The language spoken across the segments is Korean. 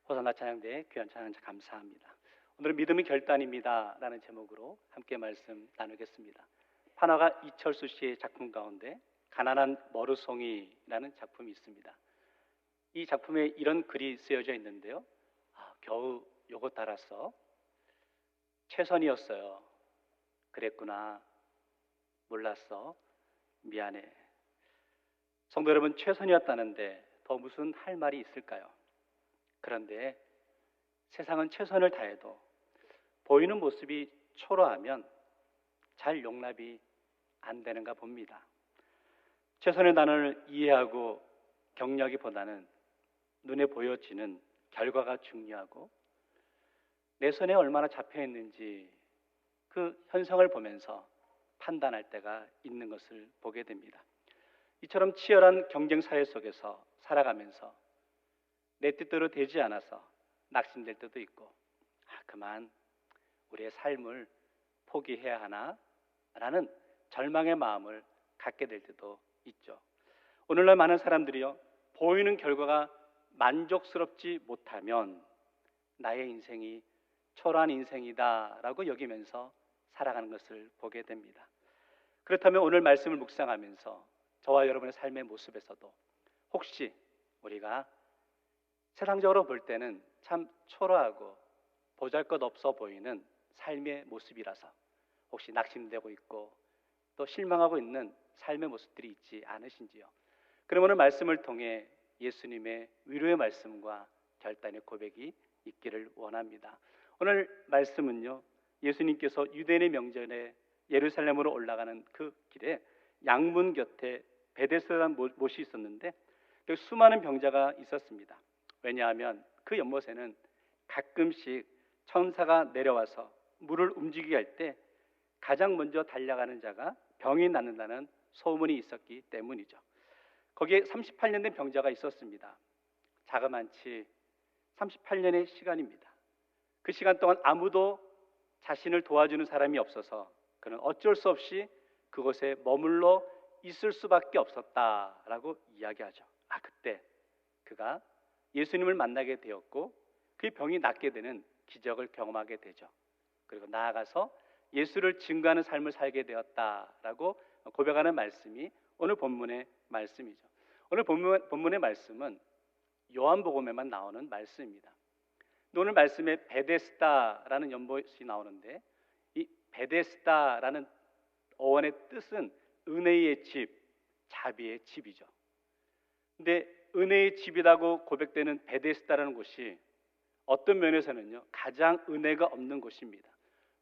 호산나 찬양대의 귀한 찬양 감사합니다. 오늘은 믿음의 결단입니다 라는 제목으로 함께 말씀 나누겠습니다. 판화가 이철수 씨의 작품 가운데 가난한 머루송이라는 작품이 있습니다. 이 작품에 이런 글이 쓰여져 있는데요. 겨우 요거 따랐어. 최선이었어요. 그랬구나. 몰랐어. 미안해. 성도 여러분, 최선이었다는데 더 무슨 할 말이 있을까요? 그런데 세상은 최선을 다해도 보이는 모습이 초라하면 잘 용납이 안 되는가 봅니다. 최선의 단어를 이해하고 격려하기보다는 눈에 보여지는 결과가 중요하고 내 손에 얼마나 잡혀 있는지 그 현상을 보면서 판단할 때가 있는 것을 보게 됩니다. 이처럼 치열한 경쟁 사회 속에서 살아가면서 내 뜻대로 되지 않아서 낙심될 때도 있고 그만 우리의 삶을 포기해야 하나? 라는 절망의 마음을 갖게 될 때도 있죠. 오늘날 많은 사람들이요, 보이는 결과가 만족스럽지 못하면 나의 인생이 초라한 인생이다 라고 여기면서 살아가는 것을 보게 됩니다. 그렇다면 오늘 말씀을 묵상하면서 저와 여러분의 삶의 모습에서도 혹시 우리가 세상적으로 볼 때는 참 초라하고 보잘것없어 보이는 삶의 모습이라서 혹시 낙심되고 있고 또 실망하고 있는 삶의 모습들이 있지 않으신지요? 그럼 오늘 말씀을 통해 예수님의 위로의 말씀과 결단의 고백이 있기를 원합니다. 오늘 말씀은요, 예수님께서 유대인의 명절에 예루살렘으로 올라가는 그 길에 양문 곁에 베데스다라는 못이 있었는데 여기 수많은 병자가 있었습니다. 왜냐하면 그 연못에는 가끔씩 천사가 내려와서 물을 움직이게 할 때 가장 먼저 달려가는 자가 병이 낫는다는 소문이 있었기 때문이죠. 거기에 38년 된 병자가 있었습니다. 자그만치 38년의 시간입니다. 그 시간 동안 아무도 자신을 도와주는 사람이 없어서 그는 어쩔 수 없이 그곳에 머물러 있을 수밖에 없었다라고 이야기하죠. 그때 그가 예수님을 만나게 되었고 그 병이 낫게 되는 기적을 경험하게 되죠. 그리고 나아가서 예수를 증거하는 삶을 살게 되었다라고 고백하는 말씀이 오늘 본문의 말씀이죠. 오늘 본문의 말씀은 요한복음에만 나오는 말씀입니다. 오늘 말씀에 베데스다라는 연못이 나오는데 이 베데스다라는 어원의 뜻은 은혜의 집, 자비의 집이죠. 근데 은혜의 집이라고 고백되는 베데스다라는 곳이 어떤 면에서는요, 가장 은혜가 없는 곳입니다.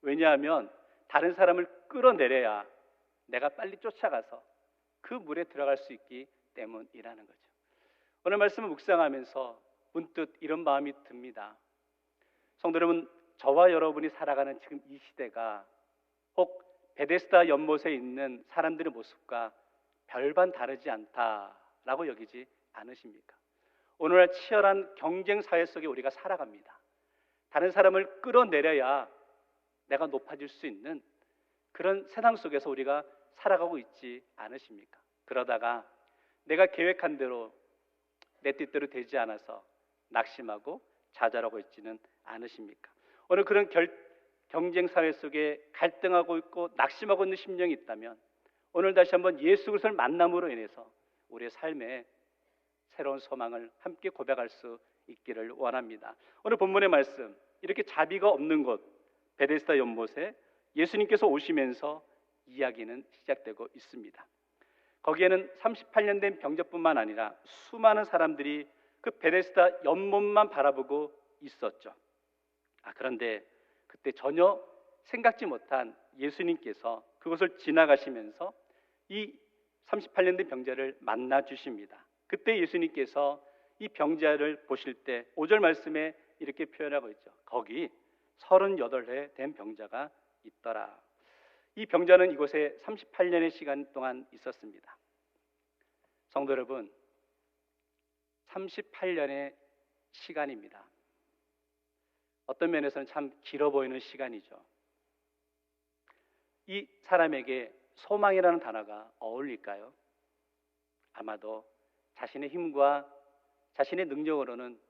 왜냐하면 다른 사람을 끌어내려야 내가 빨리 쫓아가서 그 물에 들어갈 수 있기 때문이라는 거죠. 오늘 말씀을 묵상하면서 문득 이런 마음이 듭니다. 성도 여러분, 저와 여러분이 살아가는 지금 이 시대가 혹 베데스다 연못에 있는 사람들의 모습과 별반 다르지 않다라고 여기지 않으십니까? 오늘날 치열한 경쟁 사회 속에 우리가 살아갑니다. 다른 사람을 끌어내려야 내가 높아질 수 있는 그런 세상 속에서 우리가 살아가고 있지 않으십니까? 그러다가 내가 계획한 대로 내 뜻대로 되지 않아서 낙심하고 좌절하고 있지는 않으십니까? 오늘 그런 경쟁 사회 속에 갈등하고 있고 낙심하고 있는 심령이 있다면 오늘 다시 한번 예수 그리스도를 만남으로 인해서 우리의 삶에 새로운 소망을 함께 고백할 수 있기를 원합니다. 오늘 본문의 말씀, 이렇게 자비가 없는 곳 베데스다 연못에 예수님께서 오시면서 이야기는 시작되고 있습니다. 거기에는 38년 된 병자뿐만 아니라 수많은 사람들이 그 베데스다 연못만 바라보고 있었죠. 그런데 그때 전혀 생각지 못한 예수님께서 그것을 지나가시면서 이 38년 된 병자를 만나 주십니다. 그때 예수님께서 이 병자를 보실 때 5절 말씀에 이렇게 표현하고 있죠. 거기 38회 된 병자가 있더라. 이 병자는 이곳에 38년의 시간 동안 있었습니다. 성도 여러분, 38년의 시간입니다. 어떤 면에서는 참 길어 보이는 시간이죠. 이 사람에게 소망이라는 단어가 어울릴까요? 아마도 자신의 힘과 자신의 능력으로는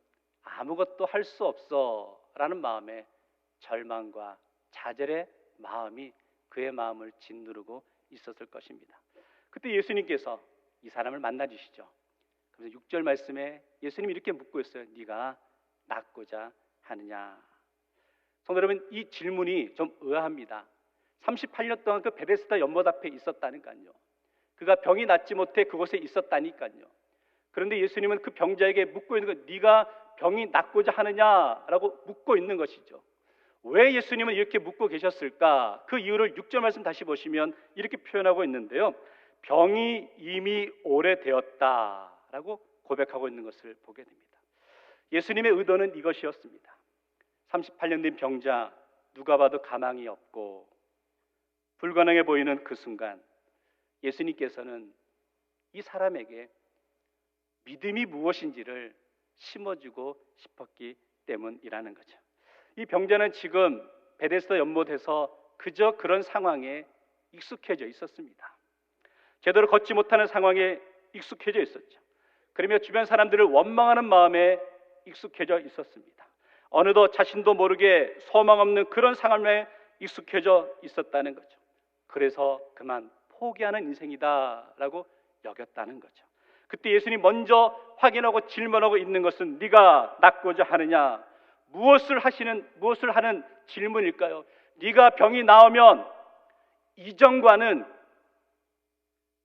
아무것도 할 수 없어라는 마음에 절망과 좌절의 마음이 그의 마음을 짓누르고 있었을 것입니다. 그때 예수님께서 이 사람을 만나 주시죠. 그래서 6절 말씀에 예수님이 이렇게 묻고 있어요. 네가 낫고자 하느냐? 성도 여러분, 이 질문이 좀 의아합니다. 38년 동안 그 베데스다 연못 앞에 있었다니까요. 그가 병이 낫지 못해 그곳에 있었다니까요. 그런데 예수님은 그 병자에게 묻고 있는 것, 네가 병이 낫고자 하느냐라고 묻고 있는 것이죠. 왜 예수님은 이렇게 묻고 계셨을까? 그 이유를 6절 말씀 다시 보시면 이렇게 표현하고 있는데요. 병이 이미 오래되었다라고 고백하고 있는 것을 보게 됩니다. 예수님의 의도는 이것이었습니다. 38년 된 병자, 누가 봐도 가망이 없고 불가능해 보이는 그 순간 예수님께서는 이 사람에게 믿음이 무엇인지를 심어주고 싶었기 때문이라는 거죠. 이 병자는 지금 베데스다 연못에서 그저 그런 상황에 익숙해져 있었습니다. 제대로 걷지 못하는 상황에 익숙해져 있었죠. 그러며 주변 사람들을 원망하는 마음에 익숙해져 있었습니다. 어느덧 자신도 모르게 소망 없는 그런 상황에 익숙해져 있었다는 거죠. 그래서 그만 포기하는 인생이다라고 여겼다는 거죠. 그때 예수님이 먼저 확인하고 질문하고 있는 것은 네가 낫고자 하느냐? 무엇을 하는 질문일까요? 네가 병이 나으면 이전과는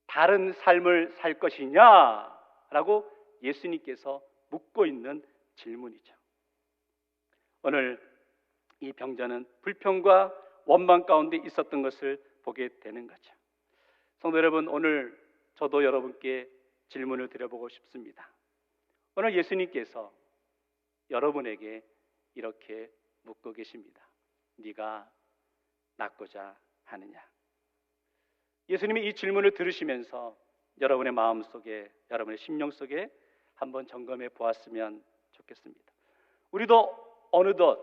다른 삶을 살 것이냐라고 예수님께서 묻고 있는 질문이죠. 오늘 이 병자는 불평과 원망 가운데 있었던 것을 보게 되는 거죠. 성도 여러분, 오늘 저도 여러분께 질문을 드려보고 싶습니다. 오늘 예수님께서 여러분에게 이렇게 묻고 계십니다. 네가 낫고자 하느냐? 예수님이 이 질문을 들으시면서 여러분의 마음 속에, 여러분의 심령 속에 한번 점검해 보았으면 좋겠습니다. 우리도 어느덧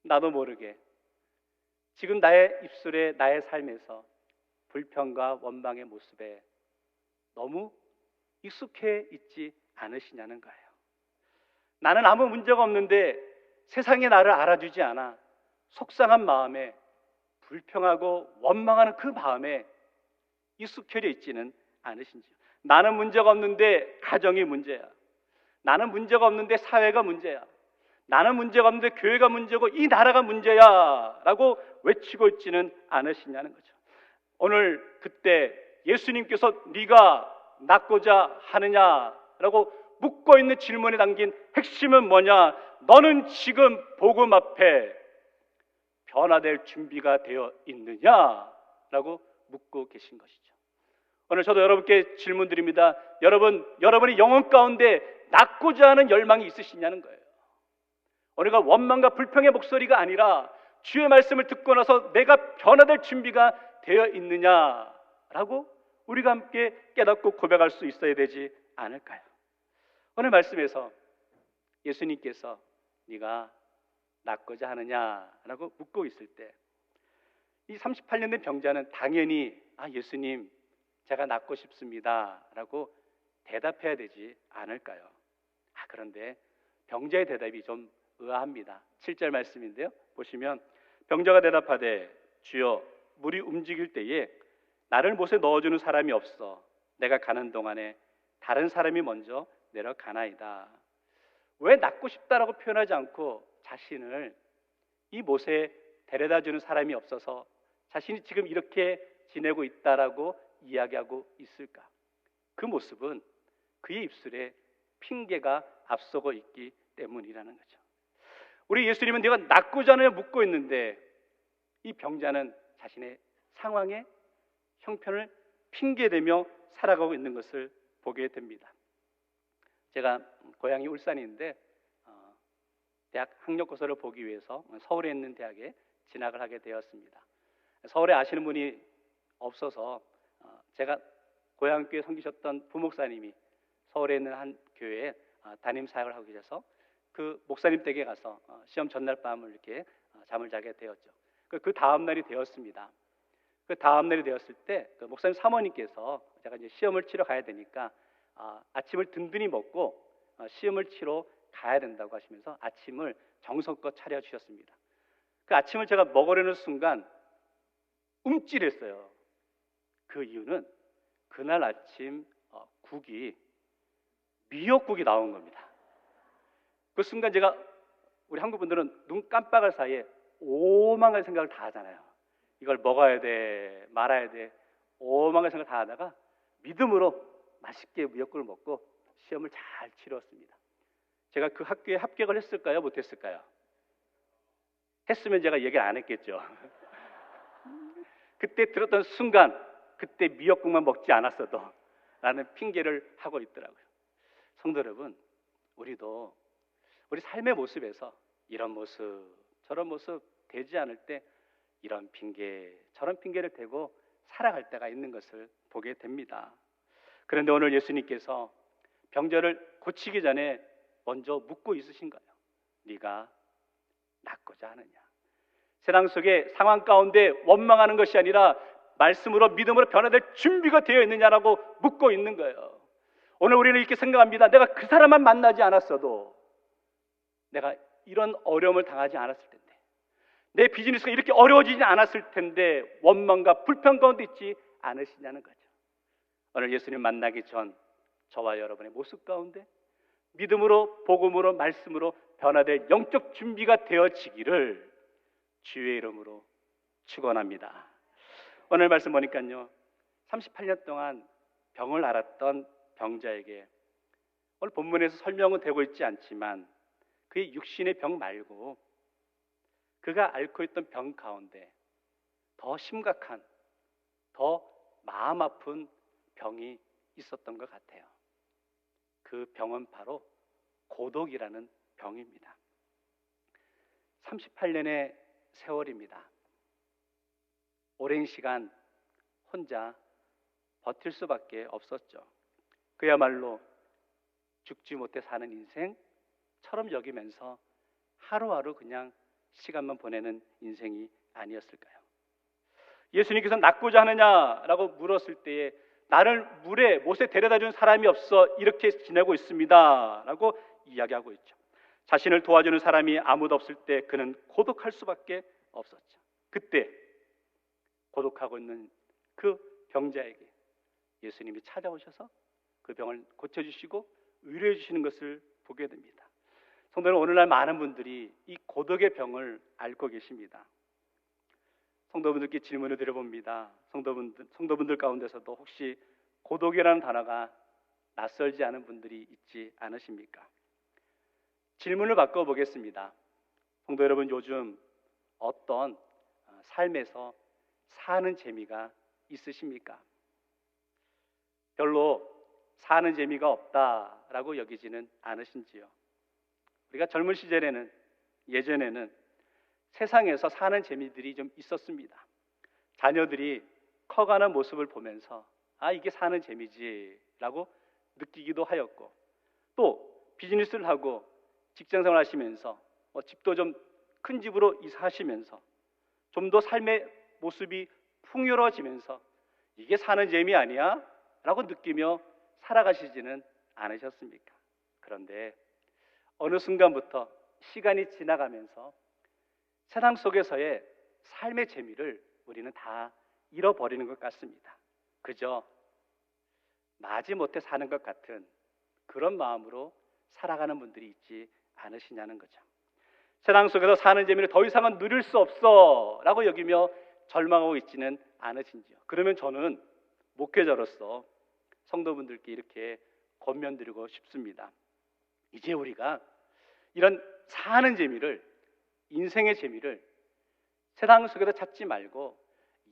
나도 모르게 지금 나의 입술에, 나의 삶에서 불평과 원망의 모습에 너무 익숙해 있지 않으시냐는 거예요. 나는 아무 문제가 없는데 세상이 나를 알아주지 않아 속상한 마음에, 불평하고 원망하는 그 마음에 익숙해져 있지는 않으신지요. 나는 문제가 없는데 가정이 문제야. 나는 문제가 없는데 사회가 문제야. 나는 문제가 없는데 교회가 문제고 이 나라가 문제야 라고 외치고 있지는 않으시냐는 거죠. 오늘 그때 예수님께서 네가 낫고자 하느냐라고 묻고 있는 질문에 담긴 핵심은 뭐냐? 너는 지금 복음 앞에 변화될 준비가 되어 있느냐라고 묻고 계신 것이죠. 오늘 저도 여러분께 질문 드립니다. 여러분의 영혼 가운데 낫고자 하는 열망이 있으시냐는 거예요. 우리가 원망과 불평의 목소리가 아니라 주의 말씀을 듣고 나서 내가 변화될 준비가 되어 있느냐라고 우리가 함께 깨닫고 고백할 수 있어야 되지 않을까요? 오늘 말씀에서 예수님께서 네가 낫고자 하느냐라고 묻고 있을 때 이 38년 된 병자는 당연히 예수님 제가 낫고 싶습니다 라고 대답해야 되지 않을까요? 그런데 병자의 대답이 좀 의아합니다. 7절 말씀인데요, 보시면 병자가 대답하되 주여 물이 움직일 때에 나를 못에 넣어주는 사람이 없어 내가 가는 동안에 다른 사람이 먼저 내려가나이다. 왜 낫고 싶다라고 표현하지 않고 자신을 이 못에 데려다주는 사람이 없어서 자신이 지금 이렇게 지내고 있다라고 이야기하고 있을까? 그 모습은 그의 입술에 핑계가 앞서고 있기 때문이라는 거죠. 우리 예수님은 내가 낫고자 하느냐 묻고 있는데 이 병자는 자신의 상황에 형편을 핑계대며 살아가고 있는 것을 보게 됩니다. 제가 고향이 울산인데 대학 학력고사를 보기 위해서 서울에 있는 대학에 진학을 하게 되었습니다. 서울에 아시는 분이 없어서 제가 고향교회 섬기셨던 부목사님이 서울에 있는 한 교회에 담임 사역을 하고 계셔서 그 목사님 댁에 가서 시험 전날 밤을 이렇게 잠을 자게 되었죠. 그 다음 날이 되었습니다. 그 다음 날이 되었을 때 그 목사님 사모님께서 제가 이제 시험을 치러 가야 되니까 아침을 든든히 먹고 시험을 치러 가야 된다고 하시면서 아침을 정성껏 차려주셨습니다. 그 아침을 제가 먹으려는 순간 움찔했어요. 그 이유는 그날 아침 국이 미역국이 나온 겁니다. 그 순간 제가, 우리 한국 분들은 눈 깜빡할 사이에 오만 가지 생각을 다 하잖아요. 이걸 먹어야 돼, 말아야 돼, 오만 가지 생각을 다 하다가 믿음으로 맛있게 미역국을 먹고 시험을 잘 치렀습니다. 제가 그 학교에 합격을 했을까요? 못했을까요? 했으면 제가 얘기를 안 했겠죠. 그때 들었던 순간, 그때 미역국만 먹지 않았어도 라는 핑계를 하고 있더라고요. 성도 여러분, 우리도 우리 삶의 모습에서 이런 모습, 저런 모습 되지 않을 때 이런 핑계, 저런 핑계를 대고 살아갈 때가 있는 것을 보게 됩니다. 그런데 오늘 예수님께서 병자를 고치기 전에 먼저 묻고 있으신 거예요. 네가 낫고자 하느냐? 세상 속의 상황 가운데 원망하는 것이 아니라 말씀으로, 믿음으로 변화될 준비가 되어 있느냐라고 묻고 있는 거예요. 오늘 우리는 이렇게 생각합니다. 내가 그 사람만 만나지 않았어도, 내가 이런 어려움을 당하지 않았을 텐데, 내 비즈니스가 이렇게 어려워지지 않았을 텐데 원망과 불평 가운데 있지 않으시냐는 거죠. 오늘 예수님 만나기 전 저와 여러분의 모습 가운데 믿음으로, 복음으로, 말씀으로 변화될 영적 준비가 되어지기를 주의 이름으로 축원합니다. 오늘 말씀 보니까요, 38년 동안 병을 앓았던 병자에게, 오늘 본문에서 설명은 되고 있지 않지만 그의 육신의 병 말고 그가 앓고 있던 병 가운데 더 심각한, 더 마음 아픈 병이 있었던 것 같아요. 그 병은 바로 고독이라는 병입니다. 38년의 세월입니다. 오랜 시간 혼자 버틸 수밖에 없었죠. 그야말로 죽지 못해 사는 인생처럼 여기면서 하루하루 그냥 시간만 보내는 인생이 아니었을까요? 예수님께서 낫고자 하느냐라고 물었을 때에 나를 못에 데려다 준 사람이 없어 이렇게 지내고 있습니다 라고 이야기하고 있죠. 자신을 도와주는 사람이 아무도 없을 때 그는 고독할 수밖에 없었죠. 그때 고독하고 있는 그 병자에게 예수님이 찾아오셔서 그 병을 고쳐주시고 위로해 주시는 것을 보게 됩니다. 성도 여러분, 오늘날 많은 분들이 이 고독의 병을 앓고 계십니다. 성도분들께 질문을 드려봅니다. 성도분들 가운데서도 혹시 고독이라는 단어가 낯설지 않은 분들이 있지 않으십니까? 질문을 바꿔보겠습니다. 성도 여러분, 요즘 어떤 삶에서 사는 재미가 있으십니까? 별로 사는 재미가 없다라고 여기지는 않으신지요? 우리가 젊은 시절에는, 예전에는 세상에서 사는 재미들이 좀 있었습니다. 자녀들이 커가는 모습을 보면서 아, 이게 사는 재미지 라고 느끼기도 하였고, 또 비즈니스를 하고 직장생활 하시면서 집도 좀 큰 집으로 이사하시면서 좀 더 삶의 모습이 풍요로워지면서 이게 사는 재미 아니야? 라고 느끼며 살아가시지는 않으셨습니까? 그런데 어느 순간부터 시간이 지나가면서 세상 속에서의 삶의 재미를 우리는 다 잃어버리는 것 같습니다. 그저 마지못해 사는 것 같은 그런 마음으로 살아가는 분들이 있지 않으시냐는 거죠. 세상 속에서 사는 재미를 더 이상은 누릴 수 없어 라고 여기며 절망하고 있지는 않으신지요? 그러면 저는 목회자로서 성도분들께 이렇게 권면드리고 싶습니다. 이제 우리가 이런 사는 재미를, 인생의 재미를 세상 속에서 찾지 말고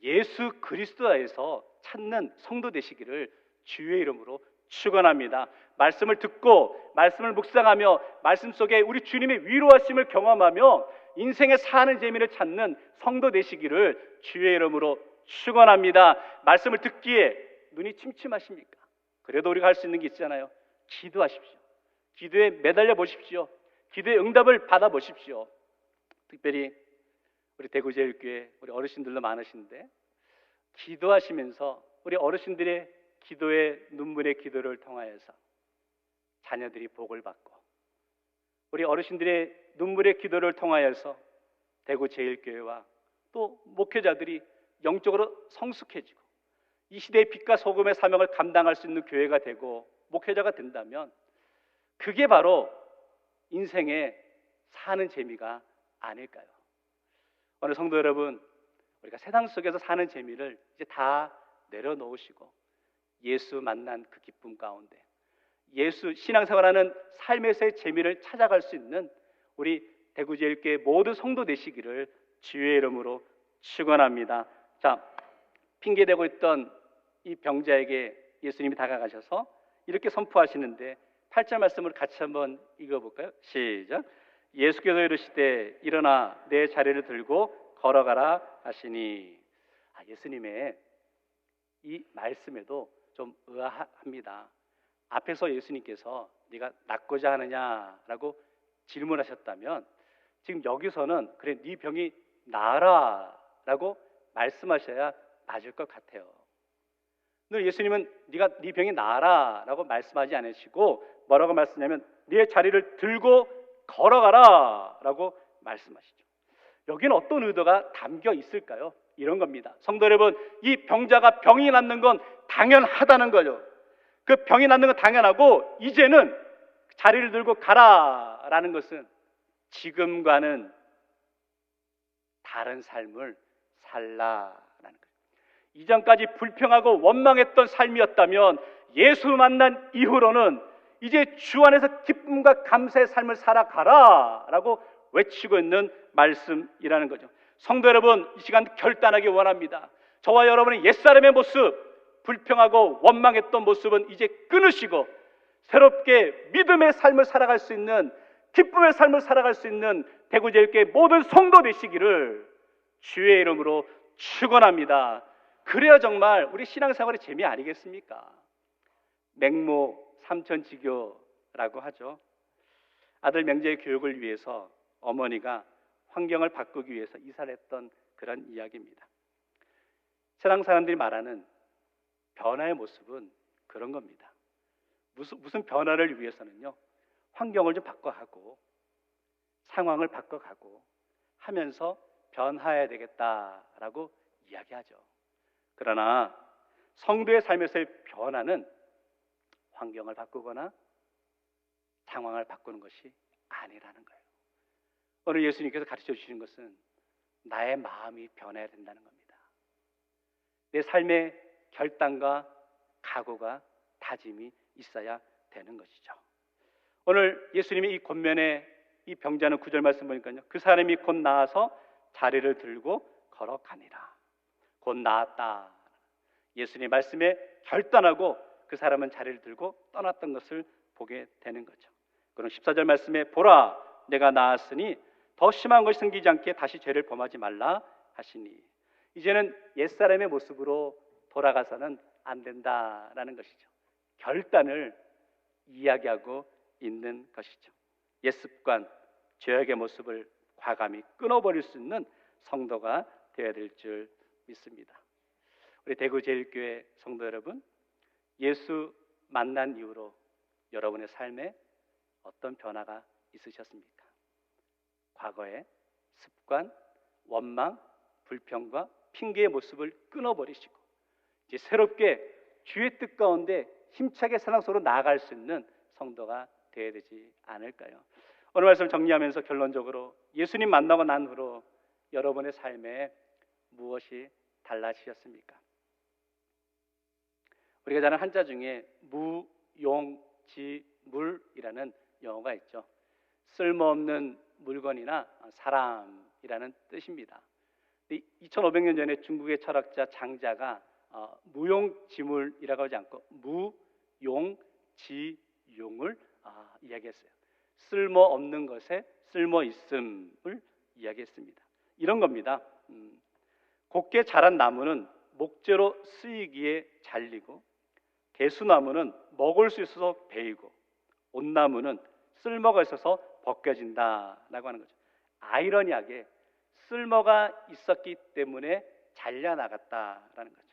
예수 그리스도 안에서 찾는 성도 되시기를 주의 이름으로 축원합니다. 말씀을 듣고 말씀을 묵상하며 말씀 속에 우리 주님의 위로하심을 경험하며 인생의 사는 재미를 찾는 성도 되시기를 주의 이름으로 축원합니다. 말씀을 듣기에 눈이 침침하십니까? 그래도 우리가 할 수 있는 게 있잖아요. 기도하십시오. 기도에 매달려 보십시오. 기도의 응답을 받아 보십시오. 특별히 우리 대구제일교회 우리 어르신들도 많으신데 기도하시면서 우리 어르신들의 기도의 눈물의 기도를 통하여서 자녀들이 복을 받고 우리 어르신들의 눈물의 기도를 통하여서 대구 제일교회와 또 목회자들이 영적으로 성숙해지고 이 시대의 빛과 소금의 사명을 감당할 수 있는 교회가 되고 목회자가 된다면 그게 바로 인생의 사는 재미가 아닐까요? 오늘 성도 여러분, 우리가 세상 속에서 사는 재미를 이제 다 내려놓으시고 예수 만난 그 기쁨 가운데 예수 신앙생활하는 삶에서의 재미를 찾아갈 수 있는 우리 대구제일교회 모든 성도 되시기를 주의 이름으로 축원합니다. 자, 핑계대고 있던 이 병자에게 예수님이 다가가셔서 이렇게 선포하시는데 8절 말씀을 같이 한번 읽어볼까요? 시작. 예수께서 이르시되 일어나 내 자리를 들고 걸어가라 하시니. 예수님의 이 말씀에도 좀 의아합니다. 앞에서 예수님께서 네가 낫고자 하느냐라고 질문하셨다면 지금 여기서는 그래 네 병이 나아라라고 말씀하셔야 맞을 것 같아요. 오늘 예수님은 네 병이 나아라라고 말씀하지 않으시고 뭐라고 말씀하냐면 네 자리를 들고 걸어가라라고 말씀하시죠. 여기는 어떤 의도가 담겨 있을까요? 이런 겁니다. 성도 여러분, 이 병자가 병이 낫는 건 당연하다는 거죠. 그 병이 낫는 건 당연하고 이제는 자리를 들고 가라라는 것은 지금과는 다른 삶을 살라라는 거예요. 이전까지 불평하고 원망했던 삶이었다면 예수 만난 이후로는 이제 주 안에서 기쁨과 감사의 삶을 살아가라라고 외치고 있는 말씀이라는 거죠. 성도 여러분, 이 시간 결단하기 원합니다. 저와 여러분의 옛사람의 모습, 불평하고 원망했던 모습은 이제 끊으시고 새롭게 믿음의 삶을 살아갈 수 있는, 기쁨의 삶을 살아갈 수 있는 대구제일교회 모든 성도 되시기를 주의 이름으로 축원합니다. 그래야 정말 우리 신앙생활의 재미 아니겠습니까? 맹모 삼천지교라고 하죠. 아들 명재의 교육을 위해서 어머니가 환경을 바꾸기 위해서 이사를 했던 그런 이야기입니다. 세상 사람들이 말하는 변화의 모습은 그런 겁니다. 무슨 변화를 위해서는요, 환경을 좀 바꿔가고 상황을 바꿔가고 하면서 변화해야 되겠다라고 이야기하죠. 그러나 성도의 삶에서의 변화는 환경을 바꾸거나 상황을 바꾸는 것이 아니라는 거예요. 오늘 예수님께서 가르쳐 주시는 것은 나의 마음이 변해야 된다는 겁니다. 내 삶의 결단과 각오가 다짐이 있어야 되는 것이죠. 오늘 예수님이 이 권면에 이 병자는 9절 말씀 보니까요, 그 사람이 곧 나아서 자리를 들고 걸어가니라. 곧 나았다. 예수님의 말씀에 결단하고 그 사람은 자리를 들고 떠났던 것을 보게 되는 거죠. 그럼 14절 말씀에 보라 내가 나았으니 더 심한 것이 생기지 않게 다시 죄를 범하지 말라 하시니, 이제는 옛사람의 모습으로 돌아가서는 안 된다라는 것이죠. 결단을 이야기하고 있는 것이죠. 옛습관, 죄악의 모습을 과감히 끊어버릴 수 있는 성도가 되어야 될 줄 믿습니다. 우리 대구제일교회 성도 여러분, 예수 만난 이후로 여러분의 삶에 어떤 변화가 있으셨습니까? 과거의 습관, 원망, 불평과 핑계의 모습을 끊어버리시고 이제 새롭게 주의 뜻 가운데 힘차게 세상 속으로 나아갈 수 있는 성도가 되어야 되지 않을까요? 오늘 말씀을 정리하면서 결론적으로 예수님 만나고 난 후로 여러분의 삶에 무엇이 달라지셨습니까? 우리가 잘 아는 한자 중에 무용지물이라는 영어가 있죠. 쓸모없는 물건이나 사람이라는 뜻입니다. 2500년 전에 중국의 철학자 장자가 무용지물이라고 하지 않고 무용지용을 이야기했어요. 쓸모없는 것에 쓸모있음을 이야기했습니다. 이런 겁니다. 곱게 자란 나무는 목재로 쓰이기에 잘리고, 개수나무는 먹을 수 있어서 베이고, 온나무는 쓸모가 있어서 벗겨진다라고 하는 거죠. 아이러니하게 쓸모가 있었기 때문에 잘려나갔다라는 거죠.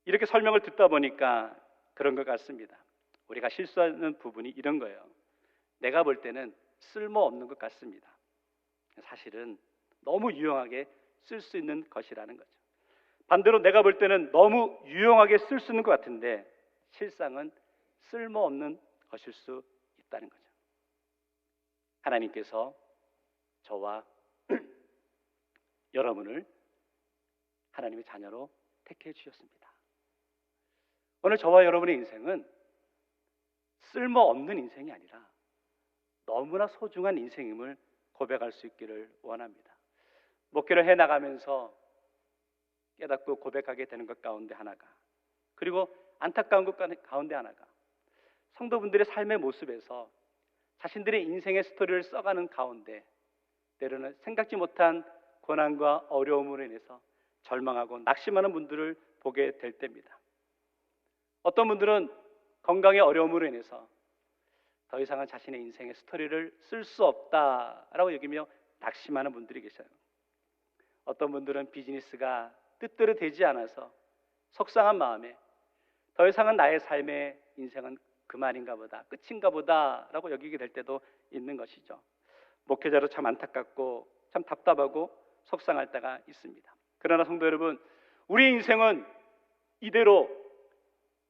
이렇게 설명을 듣다 보니까 그런 것 같습니다. 우리가 실수하는 부분이 이런 거예요. 내가 볼 때는 쓸모없는 것 같습니다. 사실은 너무 유용하게 쓸 수 있는 것이라는 거죠. 반대로 내가 볼 때는 너무 유용하게 쓸 수 있는 것 같은데 실상은 쓸모없는 것일 수 있다는 거죠. 하나님께서 저와 여러분을 하나님의 자녀로 택해 주셨습니다. 오늘 저와 여러분의 인생은 쓸모없는 인생이 아니라 너무나 소중한 인생임을 고백할 수 있기를 원합니다. 목회를 해나가면서 깨닫고 고백하게 되는 것 가운데 하나가, 그리고 안타까운 것 가운데 하나가, 성도분들의 삶의 모습에서 자신들의 인생의 스토리를 써가는 가운데 때로는 생각지 못한 고난과 어려움으로 인해서 절망하고 낙심하는 분들을 보게 될 때입니다. 어떤 분들은 건강의 어려움으로 인해서 더 이상은 자신의 인생의 스토리를 쓸 수 없다라고 여기며 낙심하는 분들이 계셔요. 어떤 분들은 비즈니스가 뜻대로 되지 않아서 속상한 마음에 더 이상은 나의 삶의 인생은 그만인가 보다, 끝인가 보다 라고 여기게 될 때도 있는 것이죠. 목회자로 참 안타깝고 참 답답하고 속상할 때가 있습니다. 그러나 성도 여러분, 우리의 인생은 이대로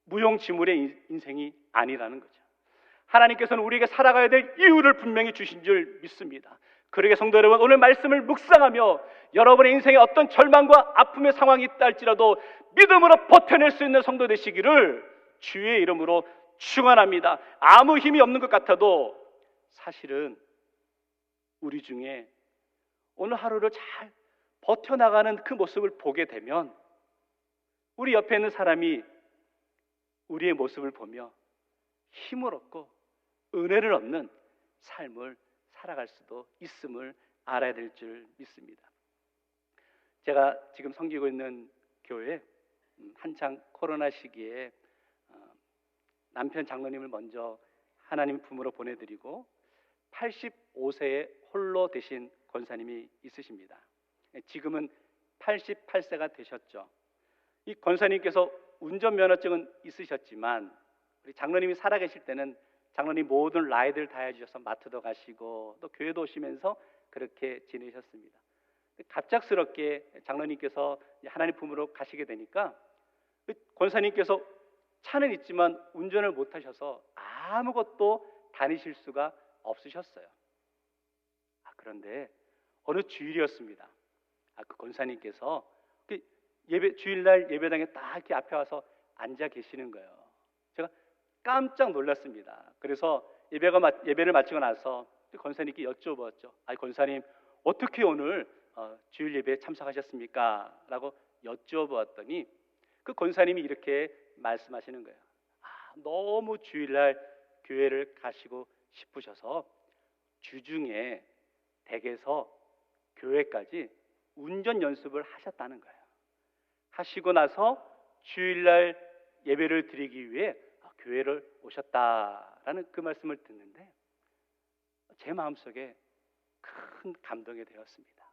무용지물의 인생이 아니라는 거죠. 하나님께서는 우리에게 살아가야 될 이유를 분명히 주신 줄 믿습니다. 그러게 성도 여러분, 오늘 말씀을 묵상하며 여러분의 인생에 어떤 절망과 아픔의 상황이 있다 할지라도 믿음으로 버텨낼 수 있는 성도 되시기를 주의 이름으로 축원합니다. 아무 힘이 없는 것 같아도 사실은 우리 중에 오늘 하루를 잘 버텨나가는 그 모습을 보게 되면 우리 옆에 있는 사람이 우리의 모습을 보며 힘을 얻고 은혜를 얻는 삶을 살아갈 수도 있음을 알아야 될 줄 믿습니다. 제가 지금 섬기고 있는 교회 한창 코로나 시기에 남편 장로님을 먼저 하나님 품으로 보내드리고 85세에 홀로 되신 권사님이 있으십니다. 지금은 88세가 되셨죠. 이 권사님께서 운전면허증은 있으셨지만 우리 장로님이 살아계실 때는 장로님 모든 라이드를 다 해주셔서 마트도 가시고 또 교회도 오시면서 그렇게 지내셨습니다. 갑작스럽게 장로님께서 하나님 품으로 가시게 되니까 권사님께서 차는 있지만 운전을 못하셔서 아무것도 다니실 수가 없으셨어요. 그런데 어느 주일이었습니다. 그 권사님께서 주일날 예배당에 딱 이렇게 앞에 와서 앉아 계시는 거예요. 제가 깜짝 놀랐습니다. 그래서 예배를 마치고 나서 권사님께 여쭤봤죠. 권사님, 어떻게 오늘 주일 예배에 참석하셨습니까? 라고 여쭤보았더니 그 권사님이 이렇게 말씀하시는 거예요. 너무 주일날 교회를 가시고 싶으셔서 주중에 댁에서 교회까지 운전 연습을 하셨다는 거예요. 하시고 나서 주일날 예배를 드리기 위해 교회를 오셨다라는 그 말씀을 듣는데 제 마음속에 큰 감동이 되었습니다.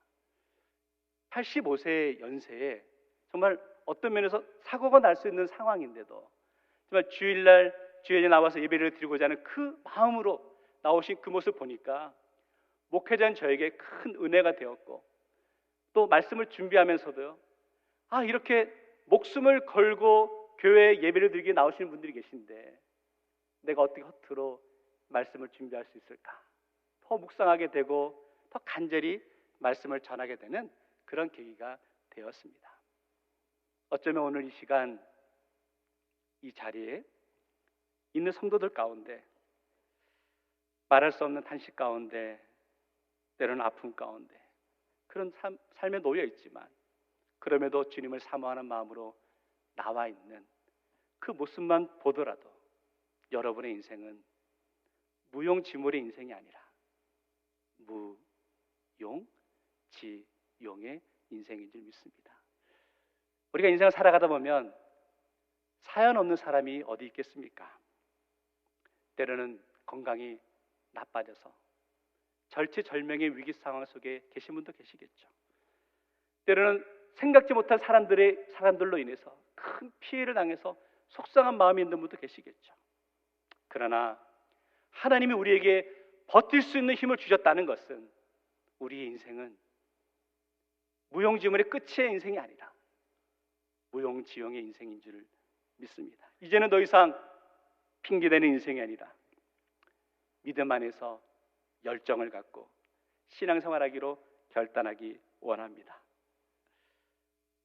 85세 연세에 정말 어떤 면에서 사고가 날 수 있는 상황인데도 정말 주일에 나와서 예배를 드리고자 하는 그 마음으로 나오신 그 모습 보니까 목회자인 저에게 큰 은혜가 되었고 또 말씀을 준비하면서도요, 이렇게 목숨을 걸고 교회에 예배를 드리기 나오시는 분들이 계신데 내가 어떻게 허투루 말씀을 준비할 수 있을까? 더 묵상하게 되고 더 간절히 말씀을 전하게 되는 그런 계기가 되었습니다. 어쩌면 오늘 이 시간 이 자리에 있는 성도들 가운데 말할 수 없는 탄식 가운데 때로는 아픔 가운데 그런 삶에 놓여 있지만 그럼에도 주님을 사모하는 마음으로 나와 있는 그 모습만 보더라도 여러분의 인생은 무용지물의 인생이 아니라 무용지용의 인생인 줄 믿습니다. 우리가 인생을 살아가다 보면 사연 없는 사람이 어디 있겠습니까? 때로는 건강이 나빠져서 절체절명의 위기 상황 속에 계신 분도 계시겠죠. 때로는 생각지 못한 사람들로 인해서 큰 피해를 당해서 속상한 마음이 있는 분도 계시겠죠. 그러나 하나님이 우리에게 버틸 수 있는 힘을 주셨다는 것은 우리의 인생은 무용지물의 끝의 인생이 아니라 무용지용의 인생인 줄 믿습니다. 이제는 더 이상 핑계대는 인생이 아니라 믿음 안에서 열정을 갖고 신앙생활하기로 결단하기 원합니다.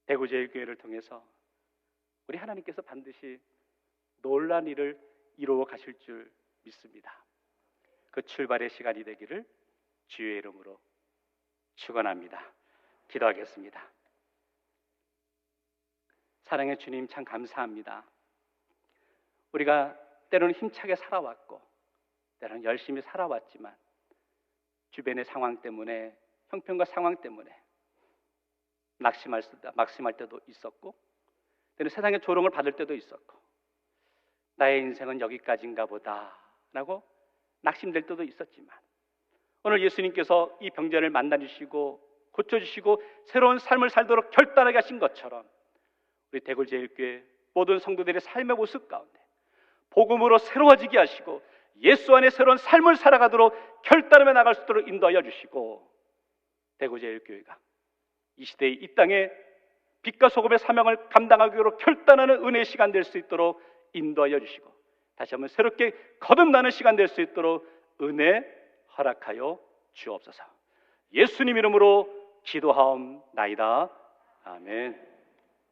대구제일교회를 통해서 우리 하나님께서 반드시 놀라운 일을 이루어 가실 줄 믿습니다. 그 출발의 시간이 되기를 주의 이름으로 축원합니다. 기도하겠습니다. 사랑의 주님, 참 감사합니다. 우리가 때로는 힘차게 살아왔고 때로는 열심히 살아왔지만 주변의 상황 때문에, 형편과 상황 때문에 낙심할 때도 있었고 때로는 세상의 조롱을 받을 때도 있었고 나의 인생은 여기까지인가 보다 라고 낙심될 때도 있었지만 오늘 예수님께서 이 병자를 만나주시고 고쳐주시고 새로운 삶을 살도록 결단하게 하신 것처럼 우리 대구제일교회 모든 성도들의 삶의 모습 가운데 복음으로 새로워지게 하시고 예수 안에 새로운 삶을 살아가도록 결단하며 나갈 수 있도록 인도하여 주시고 대구제일교회가 이 시대의 이 땅에 빛과 소금의 사명을 감당하기로 결단하는 은혜의 시간 될 수 있도록 인도하여 주시고 다시 한번 새롭게 거듭나는 시간 될 수 있도록 은혜 허락하여 주옵소서. 예수님 이름으로 기도하옵나이다. 아멘.